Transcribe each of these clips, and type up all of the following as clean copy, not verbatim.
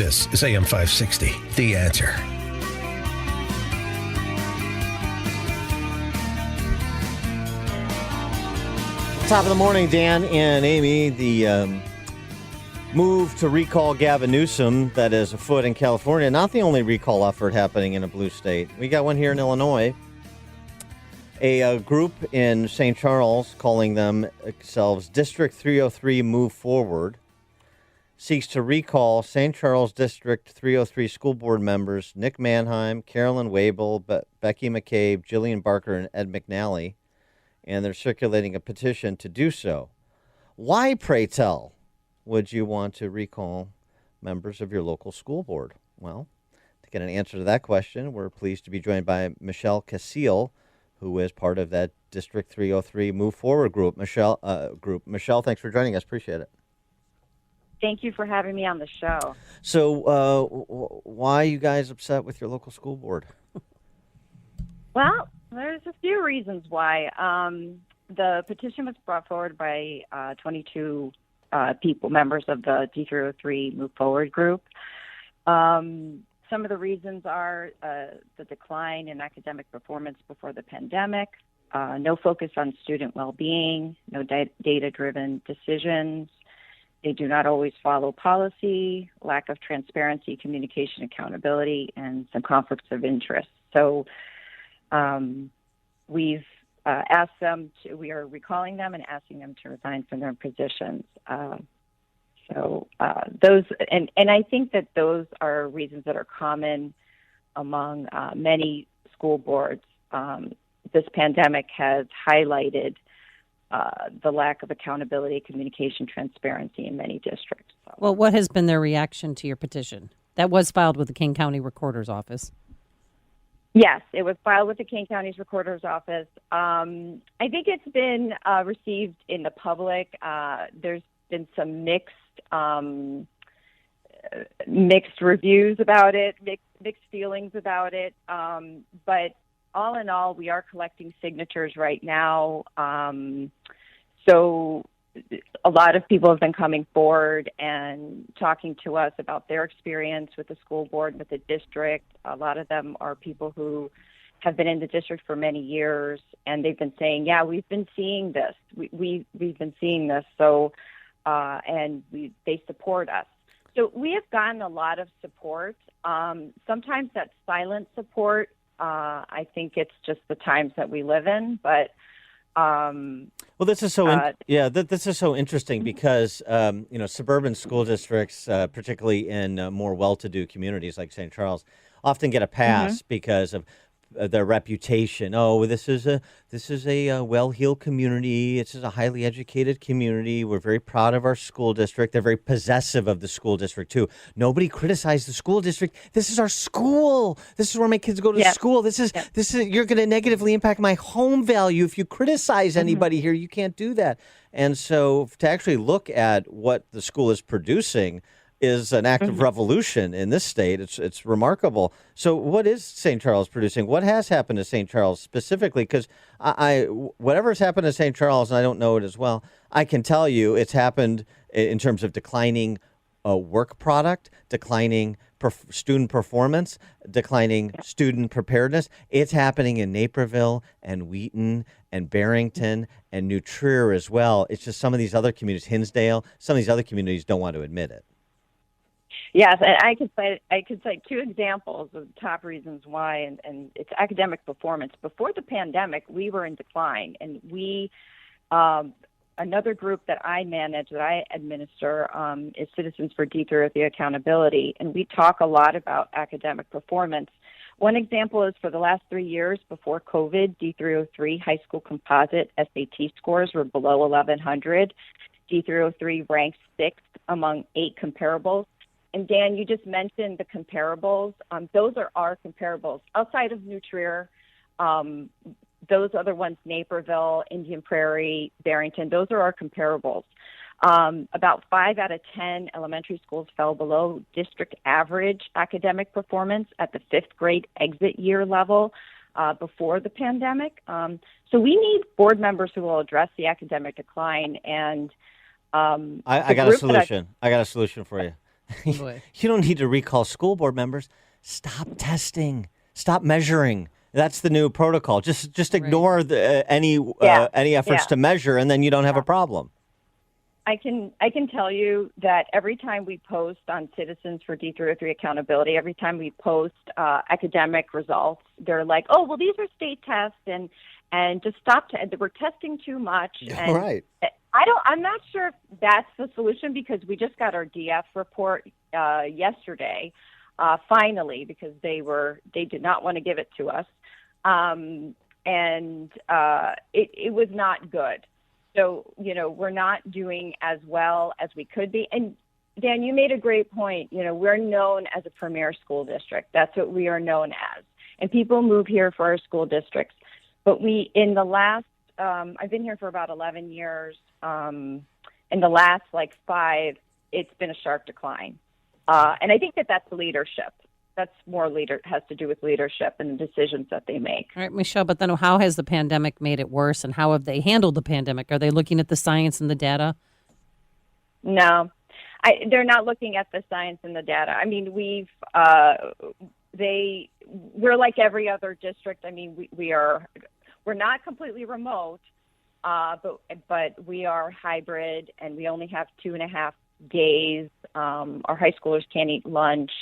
This is AM 560, The Answer. Top of the morning, Dan and Amy. The move to recall Gavin Newsom that is afoot in California, not the only recall effort happening in a blue state. We got one here in Illinois. A group in St. Charles, calling themselves District 303 Move Forward, seeks to recall St. Charles District 303 school board members Nick Manheim, Carolyn Waibel, Becky McCabe, Jillian Barker, and Ed McNally, and they're circulating a petition to do so. Why, pray tell, would you want to recall members of your local school board? Well, to get an answer to that question, we're pleased to be joined by Michelle Casile, who is part of that District 303 Move Forward group. Michelle, thanks for joining us. Appreciate it. Thank you for having me on the show. So why are you guys upset with your local school board? Well, there's a few reasons why. The petition was brought forward by 22 members of the D303 Move Forward group. Some of the reasons are the decline in academic performance before the pandemic, no focus on student well-being, no data-driven decisions. They do not always follow policy, lack of transparency, communication, accountability, and some conflicts of interest. So we've asked them we are recalling them and asking them to resign from their positions. Those, and I think that those are reasons that are common among many school boards. This pandemic has highlighted the lack of accountability, communication, transparency in many districts. So. Well, what has been their reaction to your petition? That was filed with the Kane County Recorder's office. Yes, it was filed with the Kane County's Recorder's office. I think it's been received in the public. There's been some mixed reviews about it, mixed feelings about it. But all in all, we are collecting signatures right now. So a lot of people have been coming forward and talking to us about their experience with the school board, with the district. A lot of them are people who have been in the district for many years, and they've been saying, yeah, we've been seeing this. We've been seeing this. So, and they support us. So we have gotten a lot of support. Sometimes that's silent support. I think it's just the times that we live in, but well, this is so this is so interesting because suburban school districts, particularly in more well-to-do communities like St. Charles, often get a pass because of their reputation. Oh, this is a well-heeled community. It's a highly educated community. We're very proud of our school district. They're very possessive of the school district too. Nobody criticized the school district. This is our school. This is where my kids go to school. This is you're going to negatively impact my home value if you criticize anybody here. You can't do that. And so to actually look at what the school is producing is an act of revolution in this state. It's remarkable. So what is St. Charles producing? What has happened to St. Charles specifically? Because whatever's happened to St. Charles, and I don't know it as well, I can tell you it's happened in terms of declining work product, declining student performance, declining student preparedness. It's happening in Naperville and Wheaton and Barrington and New Trier as well. It's just some of these other communities, Hinsdale, some of these other communities don't want to admit it. Yes, and I could cite two examples of the top reasons why, and it's academic performance. Before the pandemic, we were in decline, and we, another group that I manage, that I administer, is Citizens for D303 Accountability, and we talk a lot about academic performance. One example is for the last 3 years before COVID, D303 high school composite SAT scores were below 1,100. D303 ranked 6th among 8 comparables. And Dan, you just mentioned the comparables. Those are our comparables. Outside of New Trier, those other ones, Naperville, Indian Prairie, Barrington, those are our comparables. About 5 out of 10 elementary schools fell below district average academic performance at the 5th grade exit year level before the pandemic. So we need board members who will address the academic decline. And I got a solution. I got a solution for you. Boy. You don't need to recall school board members. Stop testing. Stop measuring. That's the new protocol. Just ignore any efforts to measure, and then you don't have a problem. I can tell you that every time we post on Citizens for D303 Accountability, every time we post academic results, they're like, "Oh, well, these are state tests, and just stop. We're testing too much." And right. I'm not sure if that's the solution, because we just got our DF report yesterday, finally, because they did not want to give it to us, and it was not good. So, we're not doing as well as we could be. And Dan, you made a great point. We're known as a premier school district. That's what we are known as. And people move here for our school districts. But in the last, I've been here for about 11 years. In the last 5, it's been a sharp decline. And I think that's leadership. That's has to do with leadership and the decisions that they make. All right, Michelle, but then how has the pandemic made it worse, and how have they handled the pandemic? Are they looking at the science and the data? No, they're not looking at the science and the data. I mean, we're like every other district. I mean, we're not completely remote, but we are hybrid, and we only have 2.5 days. Our high schoolers can't eat lunch.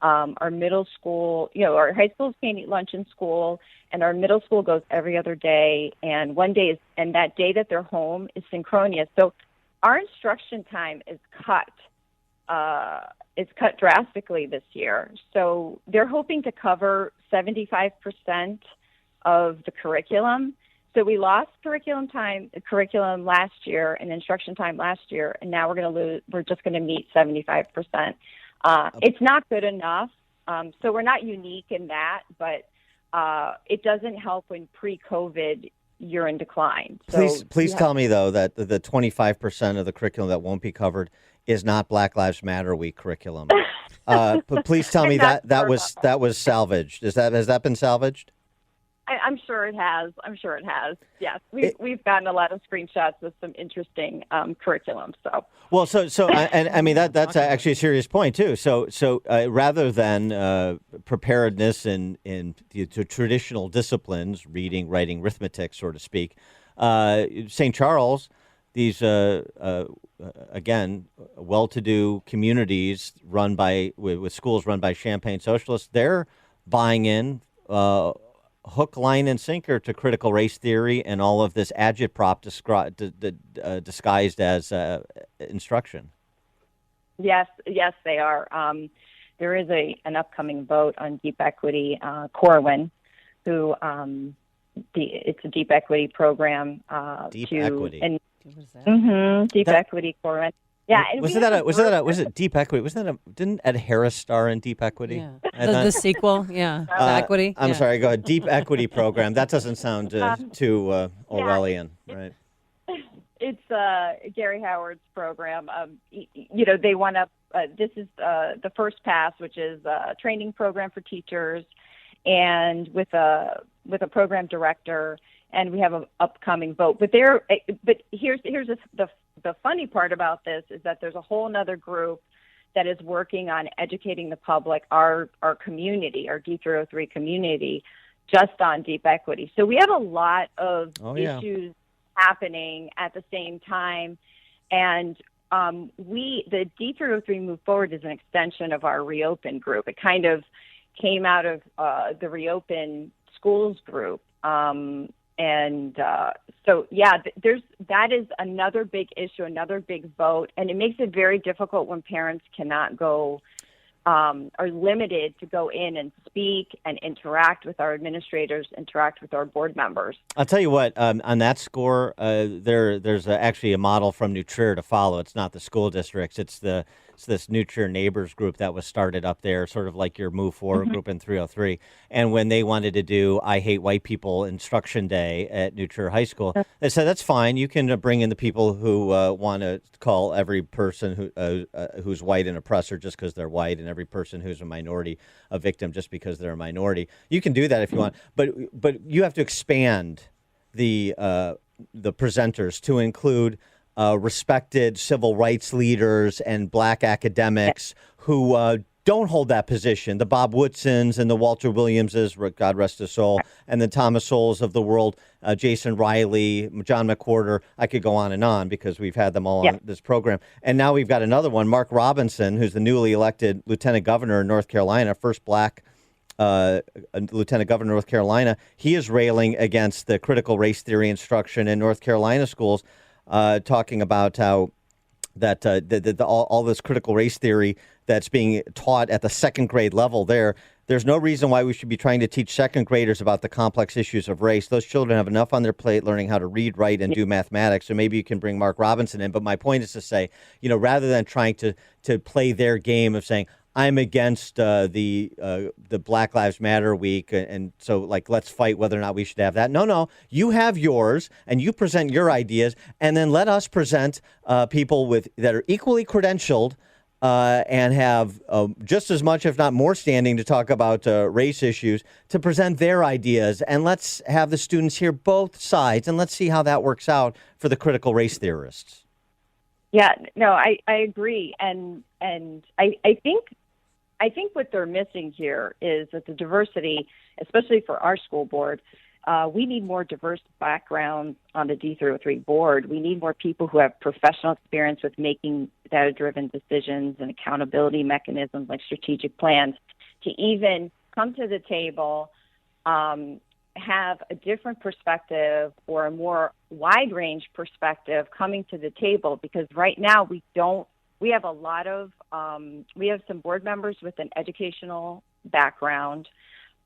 Our middle school, our high schools can't eat lunch in school, and our middle school goes every other day. And and that day that they're home is synchronous. So our instruction time is cut. It's cut drastically this year. So they're hoping to cover 75% of the curriculum. So we lost curriculum last year and instruction time last year, and now we're just going to meet 75%. It's not good enough. So we're not unique in that, but it doesn't help when pre-COVID you're in decline. So, please tell me, though, that the 25% of the curriculum that won't be covered is not Black Lives Matter Week curriculum. But please tell me that was salvaged. Has that been salvaged? I'm sure it has. Yes, we've gotten a lot of screenshots of some interesting curriculum. I mean that's actually a serious point too. So rather than preparedness in the traditional disciplines, reading, writing, arithmetic, so to speak, St. Charles, these again well-to-do communities with schools run by Champagne socialists, they're buying in. Hook, line, and sinker to critical race theory and all of this agitprop disguised as instruction. Yes, they are. There is an upcoming vote on deep equity. Corwin, who it's a deep equity program. Deep equity. Deep equity, Corwin. Yeah, was it Deep Equity? Didn't Ed Harris star in Deep Equity? Yeah, the sequel. Yeah, Equity. I'm sorry. Go ahead. Deep Equity program. That doesn't sound too Orwellian, right? It's Gary Howard's program. They want to. This is the First Pass, which is a training program for teachers, and with a program director. And we have an upcoming vote. But here's the funny part about this is that there's a whole other group that is working on educating the public, our community, our D303 community, just on deep equity. So we have a lot of issues happening at the same time. And the D303 Move Forward is an extension of our Reopen group. It kind of came out of the Reopen Schools group. That is another big issue, another big vote, and it makes it very difficult when parents cannot go, are limited to go in and speak and interact with our administrators, interact with our board members. I'll tell you what, on that score, there's actually a model from New Trier to follow. It's not the school districts, it's this New Trier Neighbors group that was started up there, sort of like your Move Forward group in 303. And when they wanted to do I Hate White People Instruction Day at New Trier High School, they said, that's fine. You can bring in the people who want to call every person who's white an oppressor just because they're white, and every person who's a minority a victim just because they're a minority. You can do that if you want, but you have to expand the presenters to include respected civil rights leaders and black academics who don't hold that position, the Bob Woodsons and the Walter Williamses, God rest his soul, and the Thomas Souls of the world, Jason Riley, John McWhorter. I could go on because we've had them all on this program. And now we've got another one, Mark Robinson, who's the newly elected lieutenant governor in North Carolina, first black lieutenant governor of North Carolina. He is railing against the critical race theory instruction in North Carolina schools, talking about how that all this critical race theory that's being taught at the second grade level there's no reason why we should be trying to teach second graders about the complex issues of race. Those children have enough on their plate learning how to read, write, and do mathematics. So maybe you can bring Mark Robinson in. But my point is to say, rather than trying to play their game of saying, I'm against the Black Lives Matter week, and so let's fight whether or not we should have that. No, you have yours, and you present your ideas, and then let us present people that are equally credentialed and have just as much, if not more, standing to talk about race issues, to present their ideas, and let's have the students hear both sides, and let's see how that works out for the critical race theorists. Yeah, no, I agree, and I think what they're missing here is that the diversity, especially for our school board, we need more diverse backgrounds on the D303 board. We need more people who have professional experience with making data-driven decisions and accountability mechanisms like strategic plans to even come to the table, have a different perspective or a more wide-range perspective coming to the table, because right now we have a lot of, we have some board members with an educational background,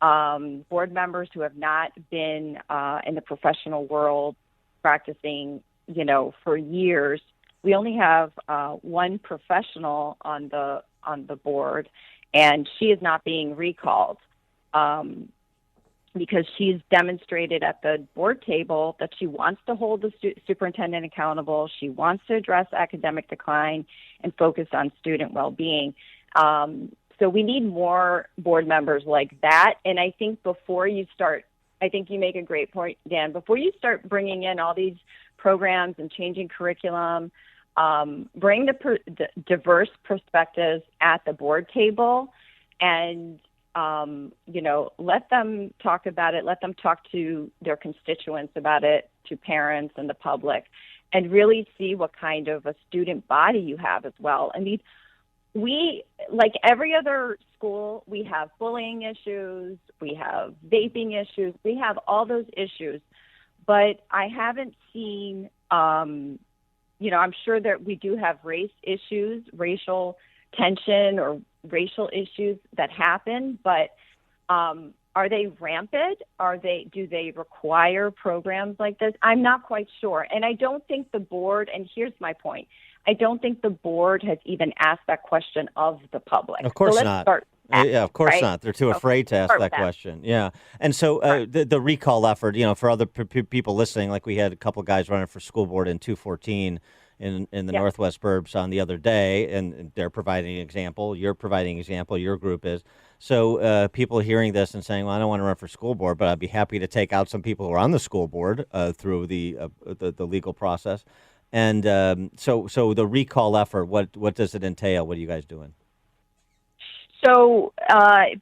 board members who have not been in the professional world practicing, for years. We only have one professional on the board, and she is not being recalled because she's demonstrated at the board table that she wants to hold the superintendent accountable. She wants to address academic decline and focus on student well-being. So we need more board members like that. And I think I think you make a great point, Dan, before you start bringing in all these programs and changing curriculum, bring the diverse perspectives at the board table and let them talk about it, let them talk to their constituents about it, to parents and the public, and really see what kind of a student body you have as well. I mean, we, like every other school, we have bullying issues, we have vaping issues, we have all those issues, but I haven't seen, I'm sure that we do have race issues, racial tension or racial issues that happen, but are they rampant? Do they require programs like this? I'm not quite sure. And I don't think the board, and here's my point, I don't think the board has even asked that question of the public. Of course so not. Yeah, of course right? not. They're too afraid to ask that question. Yeah. And so the recall effort, for other people listening, like we had a couple guys running for school board in 214 in the Northwest Burbs on the other day, and they're providing an example. You're providing an example. Your group is. So people hearing this and saying, well, I don't want to run for school board, but I'd be happy to take out some people who are on the school board through the legal process. And so the recall effort, what does it entail? What are you guys doing? So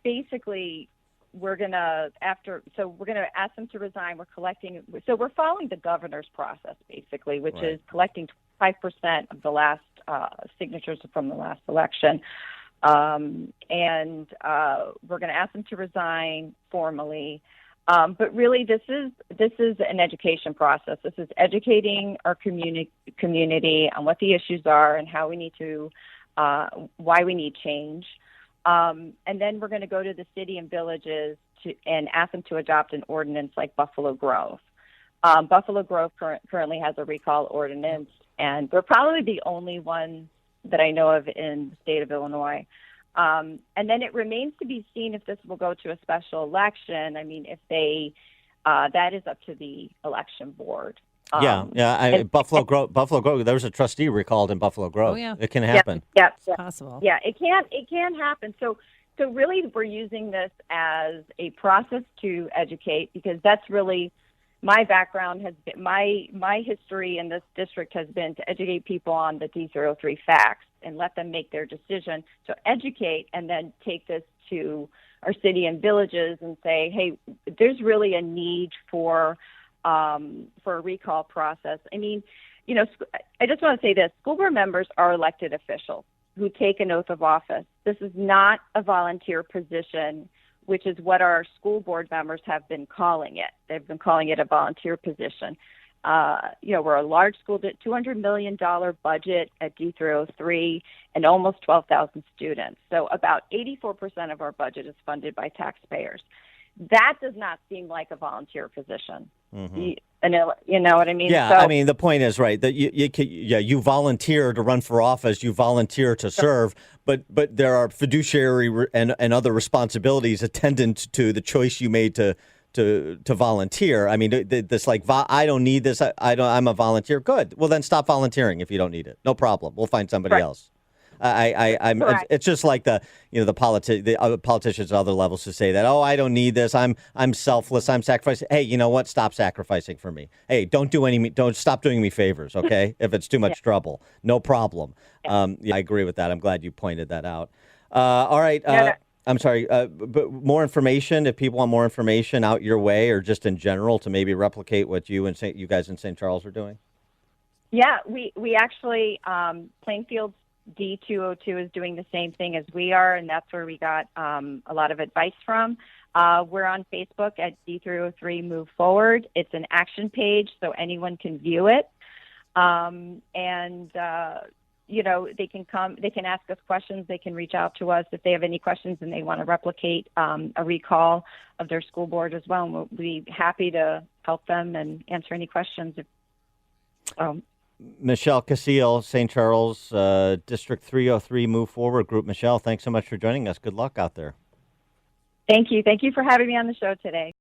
basically, we're gonna ask them to resign. We're following the governor's process basically, which is collecting 5% of the last signatures from the last election, and we're going to ask them to resign formally. But really, this is an education process. This is educating our community on what the issues are and how we need to, why we need change. And then we're going to go to the city and villages and ask them to adopt an ordinance like Buffalo Grove. Buffalo Grove currently has a recall ordinance, and we're probably the only one that I know of in the state of Illinois. And then it remains to be seen if this will go to a special election. I mean, if that is up to the election board. Buffalo Grove. There was a trustee recalled in Buffalo Grove. Oh, yeah. It can happen. Yeah, it's possible. Yeah, it can happen. So really, we're using this as a process to educate, because that's really my background has been, my history in this district has been to educate people on the D303 facts. and let them make their decision. So educate and then take this to our city and villages and say, hey, there's really a need for a recall process. I mean, I just want to say this. School board members are elected officials who take an oath of office. This is not a volunteer position, which is what our school board members have been calling it. They've been calling it a volunteer position. We're a large school, $200 million budget at D303 and almost 12,000 students. So about 84% of our budget is funded by taxpayers. That does not seem like a volunteer position. Mm-hmm. You know what I mean? Yeah, so, I mean, the point is, right, that you volunteer to run for office, you volunteer to serve, but there are fiduciary and other responsibilities attendant to the choice you made to volunteer. I mean, this I don't need this. I'm a volunteer. Good. Well, then stop volunteering if you don't need it. No problem. We'll find somebody else. It's just like the politicians at other levels who say that, oh, I don't need this. I'm selfless. I'm sacrificing. Hey, you know what? Stop sacrificing for me. Hey, don't stop doing me favors. Okay. If it's too much trouble, no problem. I agree with that. I'm glad you pointed that out. All right. I'm sorry, but more information, if people want more information out your way or just in general to maybe replicate what you guys in St. Charles are doing? Yeah, we actually, Plainfield's D202 is doing the same thing as we are, and that's where we got a lot of advice from. We're on Facebook at D303 Move Forward. It's an action page, so anyone can view it. They can come, they can ask us questions, they can reach out to us if they have any questions and they want to replicate a recall of their school board as well. And we'll be happy to help them and answer any questions. Michelle Casile, St. Charles, District 303 Move Forward Group. Michelle, thanks so much for joining us. Good luck out there. Thank you. Thank you for having me on the show today.